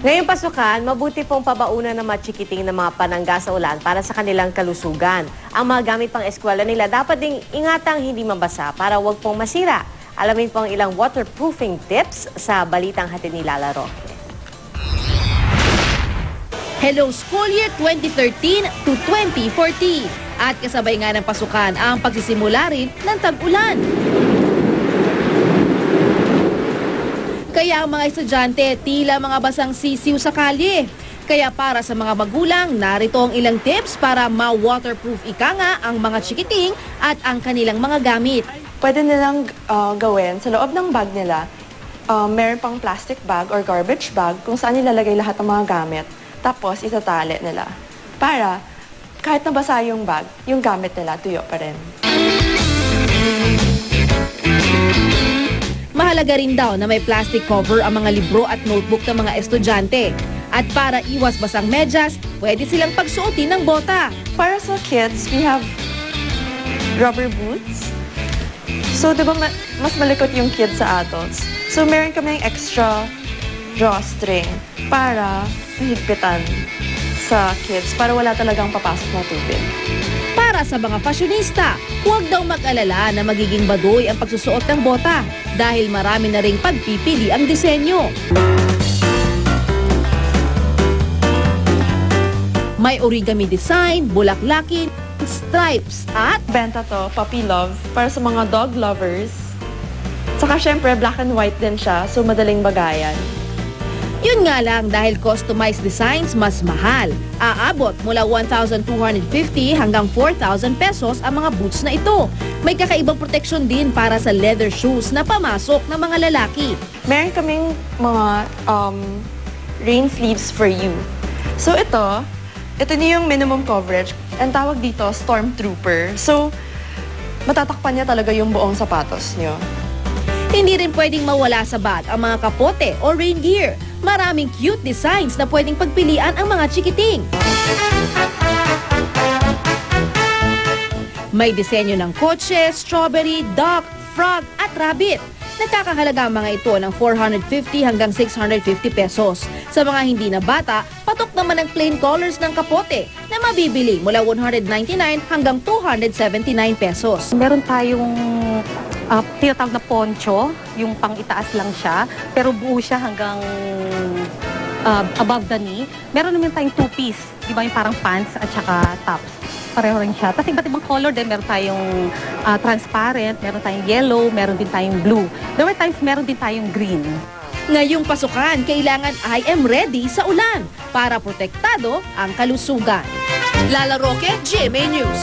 Ngayong pasukan, mabuti pong pabaunan ng mga chikiting ng mga panangga sa ulan para sa kanilang kalusugan. Ang mga gamit pang eskwela nila dapat ding ingatang hindi mabasa para wag pong masira. Alamin po ang ilang waterproofing tips sa balitang hatid ni Lala Roque. Hello School Year 2013 to 2014. At kasabay nga ng pasukan ang pagsisimula rin ng tag-ulan. Kaya ang mga estudyante tila mga basang sisiw sa kalye. Kaya para sa mga magulang, narito ang ilang tips para ma-waterproof ika nga ang mga chikiting at ang kanilang mga gamit. Pwede nilang gawin sa loob ng bag nila, meron pang plastic bag or garbage bag kung saan nilalagay lahat ng mga gamit. Tapos itatali nila para kahit nabasa yung bag, yung gamit nila tuyo pa rin. Mahalaga rin daw na may plastic cover ang mga libro at notebook ng mga estudyante. At para iwas basang medyas, pwede silang pagsuotin ng bota. Para sa kids, we have rubber boots. So, di ba mas malikot yung kids sa adults? So, meron kaming extra drawstring para mahigpitan sa kids para wala talagang papasok na tubig. Para sa mga fashionista, huwag daw mag-alala na magiging baduy ang pagsusuot ng bota dahil marami na ring pagpipili ang disenyo. May origami design, bulaklakin, stripes at Benta to, puppy love, para sa mga dog lovers. Saka syempre, black and white din siya, so madaling bagayan. yun nga lang dahil customized designs mas mahal. Aabot mula 1,250 hanggang 4,000 pesos ang mga boots na ito. May kakaibang proteksyon din para sa leather shoes na pamasok ng mga lalaki. Meron kaming mga rain sleeves for you. So ito na yung minimum coverage. Ang tawag dito, Stormtrooper. So, matatakpan niya talaga yung buong sapatos niyo. Hindi rin pwedeng mawala sa bag ang mga kapote o rain gear. Maraming cute designs na pwedeng pagpilian ang mga chikiting. May disenyo ng kotse, strawberry, duck, frog at rabbit. Nagkakahalaga ang mga ito ng 450 hanggang 650 pesos. Sa mga hindi na bata, patok naman ang plain colors ng kapote na mabibili mula 199 hanggang 279 pesos. Meron tayong tinatawag na poncho, yung pang itaas lang siya, pero buo siya hanggang above the knee. Meron naman tayong two-piece, di ba yung parang pants at saka tops. Pareho rin siya. Tapos iba't ibang color din, meron tayong transparent, meron tayong yellow, meron din tayong blue. There were times meron din tayong green. Ngayong pasukan, kailangan I am ready sa ulan para protektado ang kalusugan. Lala Roque, GMA News.